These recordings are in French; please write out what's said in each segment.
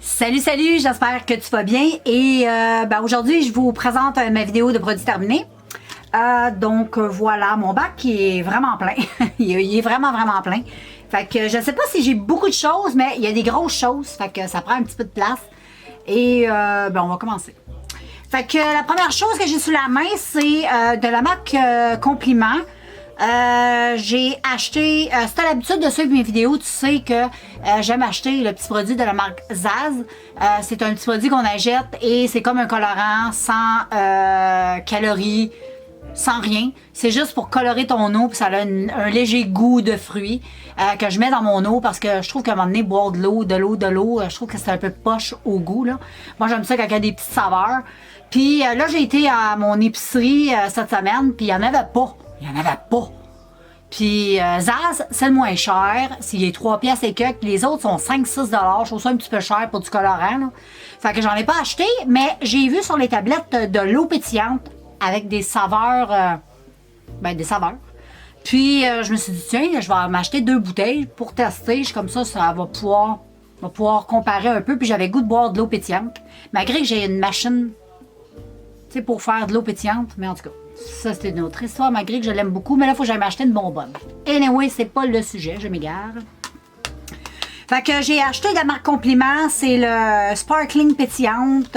Salut, j'espère que tu vas bien et aujourd'hui je vous présente ma vidéo de produits terminés. Donc voilà, mon bac qui est vraiment plein, il est vraiment plein. Fait que je sais pas si j'ai beaucoup de choses, mais il y a des grosses choses, fait que ça prend un petit peu de place. Et on va commencer. Fait que la première chose que j'ai sous la main, c'est de la marque Compliment. J'ai acheté, si tu as l'habitude de suivre mes vidéos, tu sais que j'aime acheter le petit produit de la marque Zaz. C'est un petit produit qu'on achète et c'est comme un colorant sans calories, sans rien. C'est juste pour colorer ton eau, puis ça a un léger goût de fruits que je mets dans mon eau parce que je trouve qu'à un moment donné, boire de l'eau, je trouve que c'est un peu poche au goût, là. Moi, j'aime ça quand il y a des petites saveurs. Puis là, j'ai été à mon épicerie cette semaine, puis il n'y en avait pas. Puis Zaz, c'est le moins cher. S'il est 3 piastres et quelques, les autres sont 5-6 $. Je trouve ça un petit peu cher pour du colorant, là. Fait que j'en ai pas acheté, mais j'ai vu sur les tablettes de l'eau pétillante avec des saveurs. Des saveurs. Puis je me suis dit, tiens, je vais m'acheter 2 bouteilles pour tester. Comme ça va pouvoir comparer un peu. Puis j'avais goût de boire de l'eau pétillante. Malgré que j'ai une machine, tu sais, pour faire de l'eau pétillante. Mais en tout cas, ça c'est une autre histoire, malgré que je l'aime beaucoup. Mais là, il faut que j'aille m'acheter une bonbonne. Anyway, c'est pas le sujet, je m'égare. Fait que j'ai acheté de la marque Compliment. C'est le Sparkling Pétillante.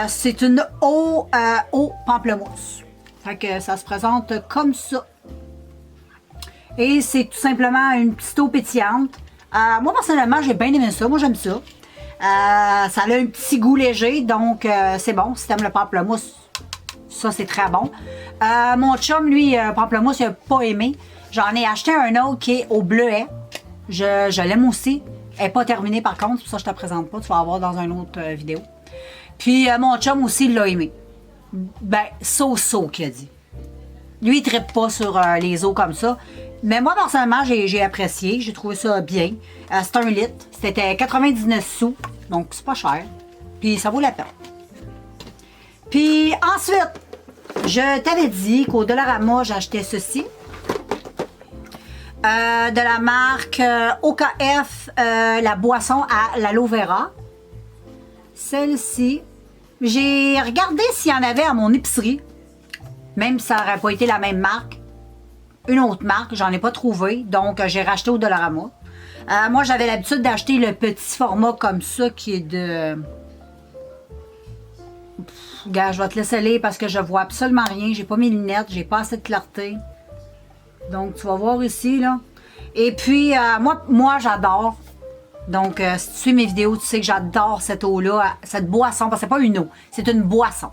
C'est une eau pamplemousse. Fait que ça se présente comme ça. Et c'est tout simplement une petite eau pétillante. Moi, personnellement, j'ai bien aimé ça. Moi, j'aime ça. Ça a un petit goût léger, donc c'est bon. Si t'aimes le pamplemousse, ça, c'est très bon. Mon chum, lui, pamplemousse, il n'a pas aimé. J'en ai acheté un autre qui est au bleuet. Je l'aime aussi. Elle n'est pas terminée, par contre. C'est pour ça que je ne te présente pas. Tu vas la voir dans une autre vidéo. Puis, mon chum aussi, il l'a aimé. So-so, qu'il a dit. Lui, il ne trippe pas sur les eaux comme ça. Mais moi, personnellement, j'ai apprécié. J'ai trouvé ça bien. C'est 1 litre. C'était 99 sous. Donc, c'est pas cher. Puis, ça vaut la peine. Puis, ensuite, je t'avais dit qu'au Dollarama, j'achetais ceci. De la marque OKF, la boisson à l'aloe vera. Celle-ci. J'ai regardé s'il y en avait à mon épicerie. Même si ça n'aurait pas été la même marque. Une autre marque, j'en ai pas trouvé. Donc, j'ai racheté au Dollarama. Moi, j'avais l'habitude d'acheter le petit format comme ça qui est de... Gars, je vais te laisser aller parce que je vois absolument rien. J'ai pas mes lunettes, j'ai pas assez de clarté. Donc, tu vas voir ici, là. Et puis, moi j'adore. Donc, si tu suis mes vidéos, tu sais que j'adore cette eau-là, cette boisson. Parce que c'est pas une eau, c'est une boisson.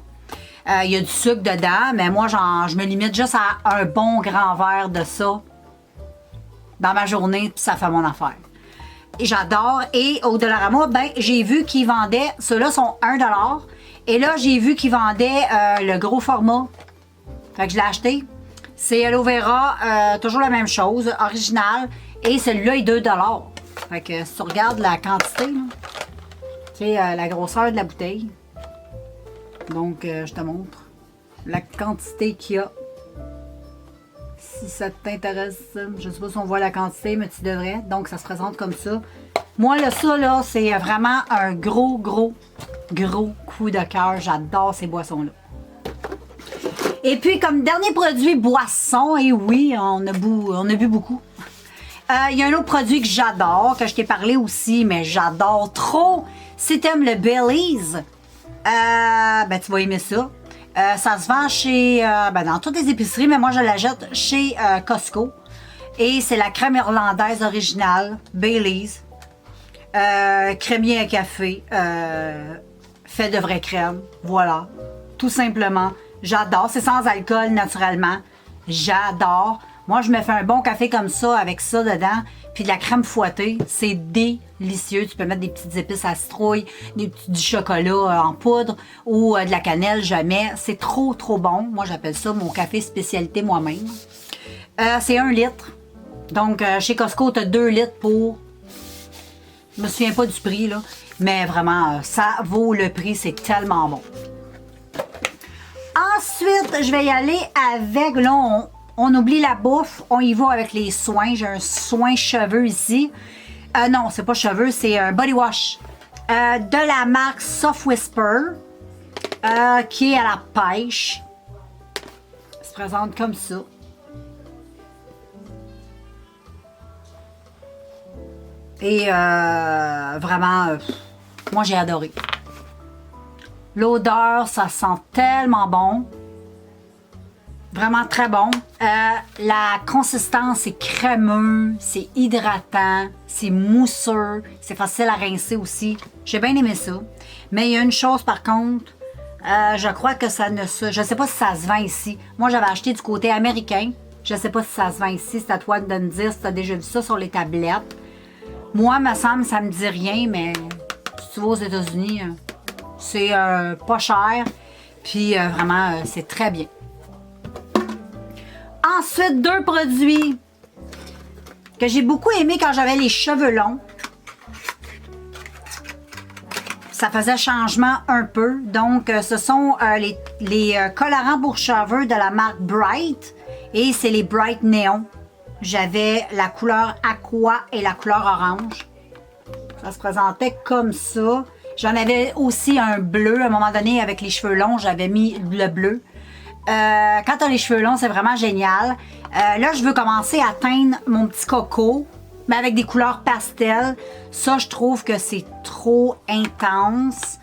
Il y a du sucre dedans, mais moi, je me limite juste à un bon grand verre de ça dans ma journée, puis ça fait mon affaire. Et j'adore. Et au Dollarama, j'ai vu qu'ils vendaient, ceux-là sont 1 $. Et là, j'ai vu qu'ils vendaient le gros format. Fait que je l'ai acheté. C'est aloe vera, toujours la même chose, original. Et celui-là est 2 $. Fait que si tu regardes la quantité, tu sais, la grosseur de la bouteille. Donc, je te montre la quantité qu'il y a. Si ça t'intéresse, je ne sais pas si on voit la quantité, mais tu devrais. Donc, ça se présente comme ça. Moi, ça, là, c'est vraiment un gros coup de cœur. J'adore ces boissons-là. Et puis, comme dernier produit boisson, et oui, on a bu beaucoup. Il y a un autre produit que j'adore, que je t'ai parlé aussi, mais j'adore trop. Si t'aimes le Baileys, tu vas aimer ça. Ça se vend chez, dans toutes les épiceries, mais moi, je l'achète chez Costco. Et c'est la crème irlandaise originale, Baileys. Crémier à café, fait de vraie crème. Voilà, tout simplement. J'adore. C'est sans alcool, naturellement. J'adore. Moi, je me fais un bon café comme ça, avec ça dedans, puis de la crème fouettée. C'est délicieux. Tu peux mettre des petites épices à citrouille, du chocolat en poudre ou de la cannelle, jamais. C'est trop bon. Moi, j'appelle ça mon café spécialité moi-même. C'est 1 litre. Donc, chez Costco, tu as 2 litres pour... Je me souviens pas du prix, là. Mais vraiment, ça vaut le prix. C'est tellement bon. Ensuite, je vais y aller avec... Là, on oublie la bouffe. On y va avec les soins. J'ai un soin cheveux ici. Non, c'est pas cheveux, c'est un body wash de la marque Soft Whisper qui est à la pêche. Il se présente comme ça. Et vraiment, moi j'ai adoré. L'odeur, ça sent tellement bon. Vraiment très bon. La consistance, c'est crémeux, c'est hydratant, c'est mousseux, c'est facile à rincer aussi. J'ai bien aimé ça. Mais il y a une chose par contre, je crois que ça ne se... Je ne sais pas si ça se vend ici. Moi, j'avais acheté du côté américain. Je ne sais pas si ça se vend ici. C'est à toi de me dire si tu as déjà vu ça sur les tablettes. Moi, me semble, ça me dit rien, mais si tu vas aux États-Unis, c'est pas cher. Puis vraiment, c'est très bien. Ensuite, deux produits que j'ai beaucoup aimé quand j'avais les cheveux longs. Ça faisait changement un peu. Donc, ce sont les colorants pour cheveux de la marque Bright. Et c'est les Bright Neon. J'avais la couleur aqua et la couleur orange. Ça se présentait comme ça. J'en avais aussi un bleu. À un moment donné, avec les cheveux longs, j'avais mis le bleu. Quand tu as les cheveux longs, c'est vraiment génial. Là, je veux commencer à teindre mon petit coco, mais avec des couleurs pastel. Ça, je trouve que c'est trop intense.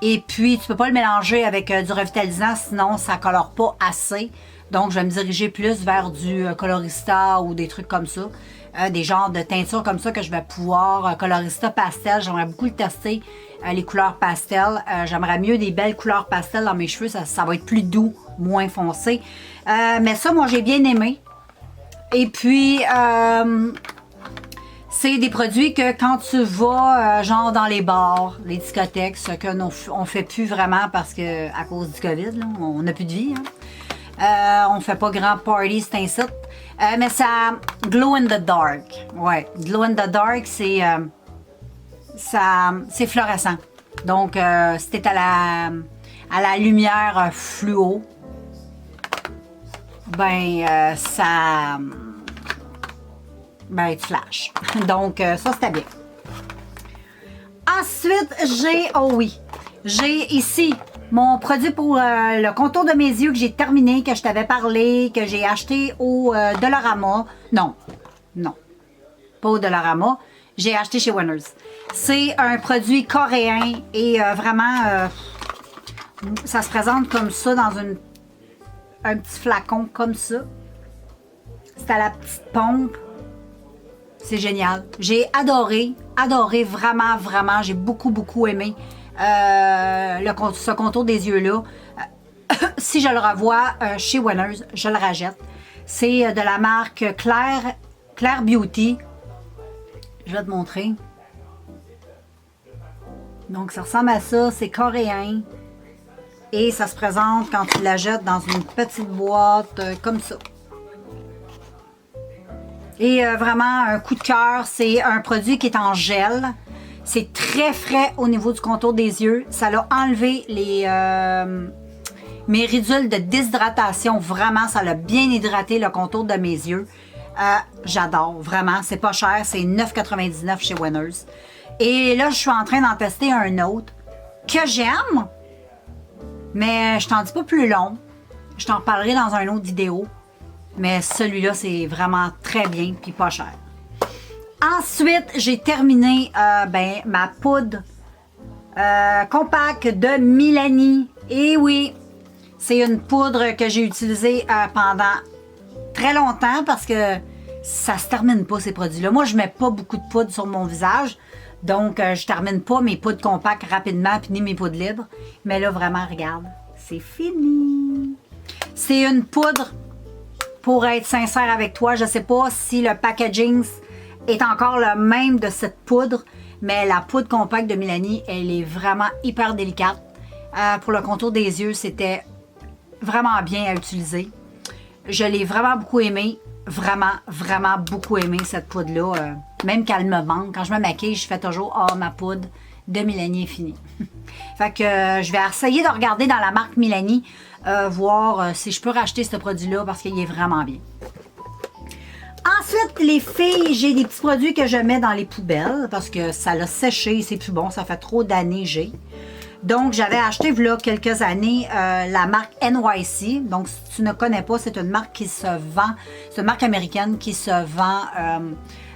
Et puis, tu peux pas le mélanger avec du revitalisant, sinon ça colore pas assez. Donc, je vais me diriger plus vers du colorista ou des trucs comme ça. Des genres de teintures comme ça que je vais pouvoir. Colorista pastel, j'aimerais beaucoup le tester. Les couleurs pastel. J'aimerais mieux des belles couleurs pastel dans mes cheveux. Ça va être plus doux, moins foncé. Mais ça, moi, j'ai bien aimé. Et puis, c'est des produits que quand tu vas, genre dans les bars, les discothèques, ce qu'on fait plus vraiment parce que à cause du COVID, là, on n'a plus de vie. Hein. On fait pas grand party, c'est ainsi. Mais ça glow in the dark. Ouais, glow in the dark, c'est fluorescent. Donc, si t'es à la lumière fluo, ben, ben, tu flashes. Donc, ça, c'était bien. Ensuite, j'ai ici mon produit pour le contour de mes yeux que j'ai terminé, que je t'avais parlé, que j'ai acheté au Dollarama. Non, pas au Dollarama. J'ai acheté chez Winners. C'est un produit coréen et vraiment, ça se présente comme ça dans un petit flacon comme ça. C'est à la petite pompe. C'est génial. J'ai adoré, vraiment, j'ai beaucoup aimé ce contour des yeux-là. Si je le revois chez Winners, je le rachète. C'est de la marque Claire Beauty. Je vais te montrer. Donc, ça ressemble à ça. C'est coréen. Et ça se présente quand tu la jettes dans une petite boîte comme ça. Et vraiment, un coup de cœur, c'est un produit qui est en gel. C'est très frais au niveau du contour des yeux. Ça l'a enlevé mes ridules de déshydratation. Vraiment, ça l'a bien hydraté le contour de mes yeux. J'adore, vraiment. C'est pas cher, c'est 9,99 chez Winners. Et là, je suis en train d'en tester un autre que j'aime, mais je t'en dis pas plus long. Je t'en reparlerai dans une autre vidéo. Mais celui-là, c'est vraiment très bien puis pas cher. Ensuite, j'ai terminé ma poudre compacte de Milani. Et oui, c'est une poudre que j'ai utilisée pendant très longtemps parce que ça se termine pas, ces produits-là. Moi, je mets pas beaucoup de poudre sur mon visage. Donc, je termine pas mes poudres compactes rapidement puis ni mes poudres libres. Mais là, vraiment, regarde, c'est fini. C'est une poudre... Pour être sincère avec toi, je ne sais pas si le packaging est encore le même de cette poudre, mais la poudre compacte de Milani, elle est vraiment hyper délicate. Pour le contour des yeux, c'était vraiment bien à utiliser. Je l'ai vraiment beaucoup aimé. Vraiment beaucoup aimé cette poudre-là. Même qu'elle me manque. Quand je me maquille, je fais toujours « Ah, ma poudre de Milani est finie. » Fait que je vais essayer de regarder dans la marque Milani, voir si je peux racheter ce produit-là parce qu'il est vraiment bien. Ensuite, les filles, j'ai des petits produits que je mets dans les poubelles parce que ça l'a séché, c'est plus bon, ça fait trop d'années j'ai. Donc, j'avais acheté, voilà, quelques années, la marque NYC. Donc, si tu ne connais pas, c'est une marque qui se vend, c'est une marque américaine qui se vend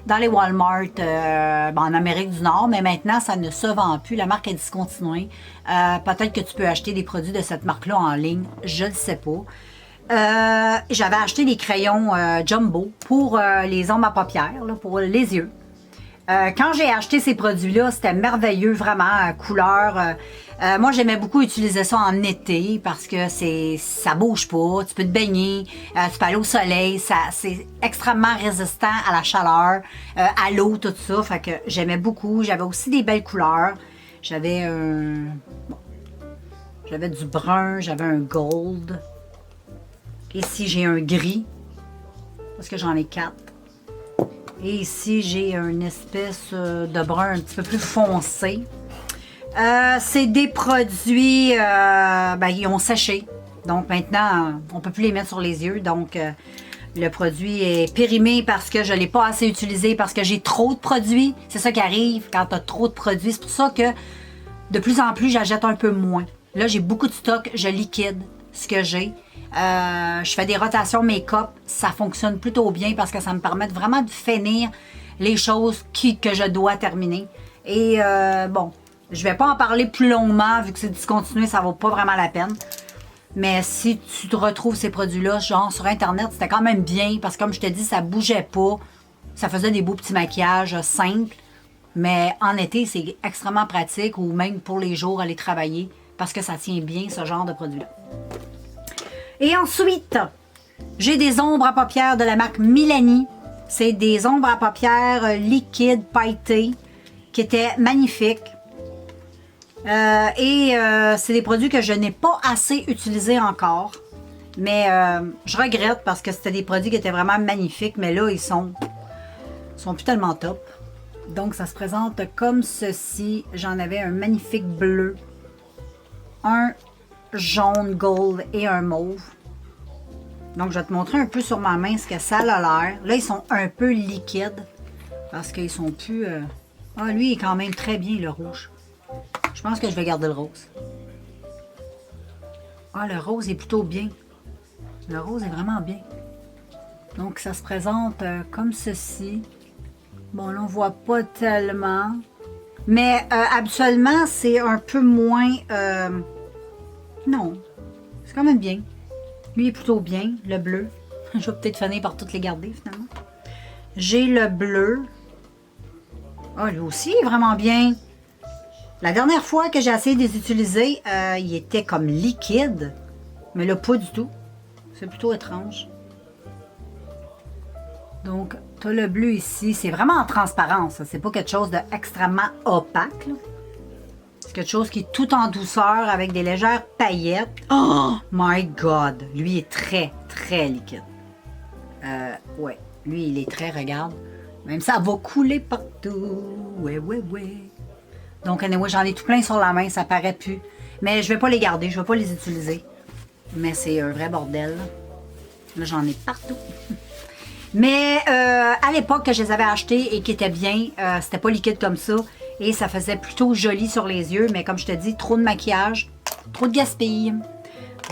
dans les Walmart en Amérique du Nord, mais maintenant, ça ne se vend plus. La marque est discontinuée. Peut-être que tu peux acheter des produits de cette marque-là en ligne, je ne sais pas. J'avais acheté des crayons Jumbo pour les ombres à paupières, là, pour les yeux. Quand j'ai acheté ces produits-là, c'était merveilleux, vraiment, couleur. Moi, j'aimais beaucoup utiliser ça en été parce que ça bouge pas, tu peux te baigner, tu peux aller au soleil, c'est extrêmement résistant à la chaleur, à l'eau, tout ça. Fait que j'aimais beaucoup. J'avais aussi des belles couleurs. J'avais du brun, j'avais un gold. Ici, j'ai un gris parce que j'en ai 4. Et ici, j'ai une espèce de brun un petit peu plus foncé. C'est des produits, ils ont séché. Donc maintenant, on ne peut plus les mettre sur les yeux. Donc, le produit est périmé parce que je ne l'ai pas assez utilisé, parce que j'ai trop de produits. C'est ça qui arrive quand tu as trop de produits. C'est pour ça que de plus en plus, j'achète un peu moins. Là, j'ai beaucoup de stock, je liquide ce que j'ai. Je fais des rotations make-up, ça fonctionne plutôt bien parce que ça me permet vraiment de finir les choses que je dois terminer. Et je vais pas en parler plus longuement vu que c'est discontinué, ça vaut pas vraiment la peine. Mais si tu te retrouves ces produits-là, genre sur Internet, c'était quand même bien parce que comme je te dis, ça bougeait pas, ça faisait des beaux petits maquillages simples. Mais en été, c'est extrêmement pratique ou même pour les jours aller travailler parce que ça tient bien ce genre de produit-là. Et ensuite, j'ai des ombres à paupières de la marque Milani. C'est des ombres à paupières liquides, pailletées, qui étaient magnifiques. C'est des produits que je n'ai pas assez utilisés encore. Mais je regrette parce que c'était des produits qui étaient vraiment magnifiques. Mais là, ils sont plus tellement top. Donc, ça se présente comme ceci. J'en avais un magnifique bleu. Un jaune, gold et un mauve. Donc, je vais te montrer un peu sur ma main ce que ça a l'air. Là, ils sont un peu liquides parce qu'ils sont plus... lui, il est quand même très bien, le rouge. Je pense que je vais garder le rose. Le rose est plutôt bien. Le rose est vraiment bien. Donc, ça se présente comme ceci. Bon, là, on voit pas tellement. Mais habituellement, c'est un peu moins... Non, c'est quand même bien. Lui est plutôt bien, le bleu. Je vais peut-être finir par toutes les garder, finalement. J'ai le bleu. Lui aussi est vraiment bien. La dernière fois que j'ai essayé de les utiliser, il était comme liquide. Mais là, pas du tout. C'est plutôt étrange. Donc, tu as le bleu ici. C'est vraiment en transparence. C'est pas quelque chose d'extrêmement opaque, là. C'est quelque chose qui est tout en douceur avec des légères paillettes. Oh my God! Lui est très, très liquide. Ouais. Lui, il est très, regarde. Même ça va couler partout. Ouais. Donc, anyway, j'en ai tout plein sur la main. Ça paraît plus. Mais je vais pas les garder. Je vais pas les utiliser. Mais c'est un vrai bordel. Là, j'en ai partout. Mais à l'époque que je les avais achetés et qui étaient bien, c'était pas liquide comme ça. Et ça faisait plutôt joli sur les yeux. Mais comme je te dis, trop de maquillage, trop de gaspille.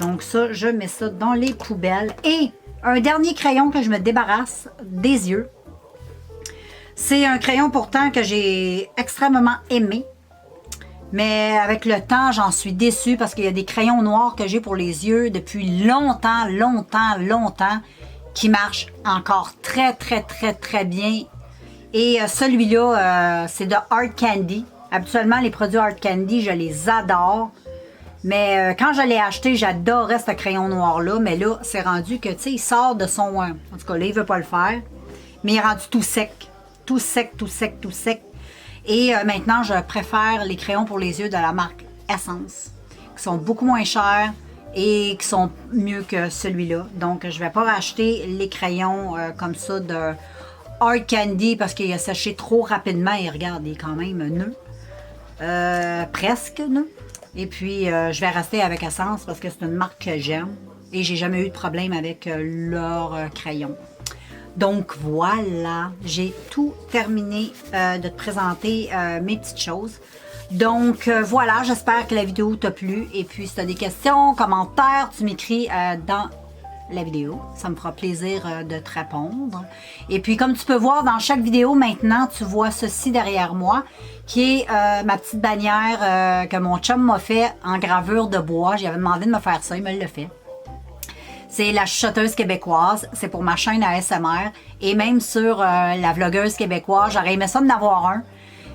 Donc ça, je mets ça dans les poubelles. Et un dernier crayon que je me débarrasse des yeux. C'est un crayon pourtant que j'ai extrêmement aimé. Mais avec le temps, j'en suis déçue parce qu'il y a des crayons noirs que j'ai pour les yeux depuis longtemps, qui marchent encore très, très, très, très bien. Et celui-là, c'est de Art Candy. Habituellement, les produits Art Candy, je les adore. Mais quand je l'ai acheté, j'adorais ce crayon noir-là. Mais là, c'est rendu que, tu sais, il sort de son... en tout cas, là, il ne veut pas le faire. Mais il est rendu tout sec. Tout sec. Et maintenant, je préfère les crayons pour les yeux de la marque Essence, qui sont beaucoup moins chers et qui sont mieux que celui-là. Donc, je ne vais pas racheter les crayons comme ça de Art Candy parce qu'il a séché trop rapidement. Et regarde, il est quand même neuf. Presque neuf. Et puis, je vais rester avec Essence parce que c'est une marque que j'aime. Et j'ai jamais eu de problème avec leurs crayons. Donc voilà, j'ai tout terminé de te présenter mes petites choses. Donc voilà, j'espère que la vidéo t'a plu. Et puis si tu as des questions, commentaires, tu m'écris dans la vidéo. Ça me fera plaisir de te répondre. Et puis comme tu peux voir dans chaque vidéo maintenant, tu vois ceci derrière moi, qui est ma petite bannière que mon chum m'a fait en gravure de bois. J'avais demandé de me faire ça, il me l'a fait. C'est la chuchoteuse québécoise. C'est pour ma chaîne ASMR. Et même sur la vlogueuse québécoise, j'aurais aimé ça d'en avoir un.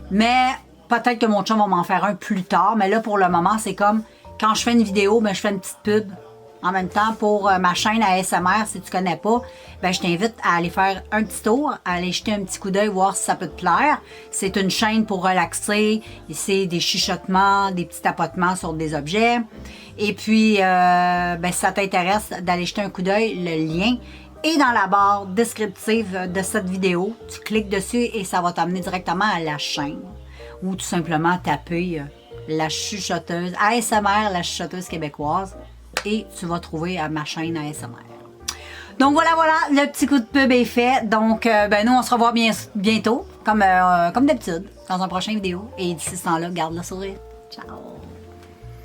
Mais peut-être que mon chum va m'en faire un plus tard. Mais là, pour le moment, c'est comme quand je fais une vidéo, ben, je fais une petite pub. En même temps, pour ma chaîne ASMR, si tu ne connais pas, ben, je t'invite à aller faire un petit tour, à aller jeter un petit coup d'œil, voir si ça peut te plaire. C'est une chaîne pour relaxer. C'est des chuchotements, des petits tapotements sur des objets. Et puis, ben, si ça t'intéresse d'aller jeter un coup d'œil, le lien est dans la barre descriptive de cette vidéo. Tu cliques dessus et ça va t'amener directement à la chaîne. Ou tout simplement taper la chuchoteuse, ASMR, la chuchoteuse québécoise. Et tu vas trouver ma chaîne ASMR. Donc voilà, le petit coup de pub est fait. Donc, ben nous, on se revoit bientôt, comme d'habitude, dans un prochain vidéo. Et d'ici ce temps-là, garde le sourire. Ciao!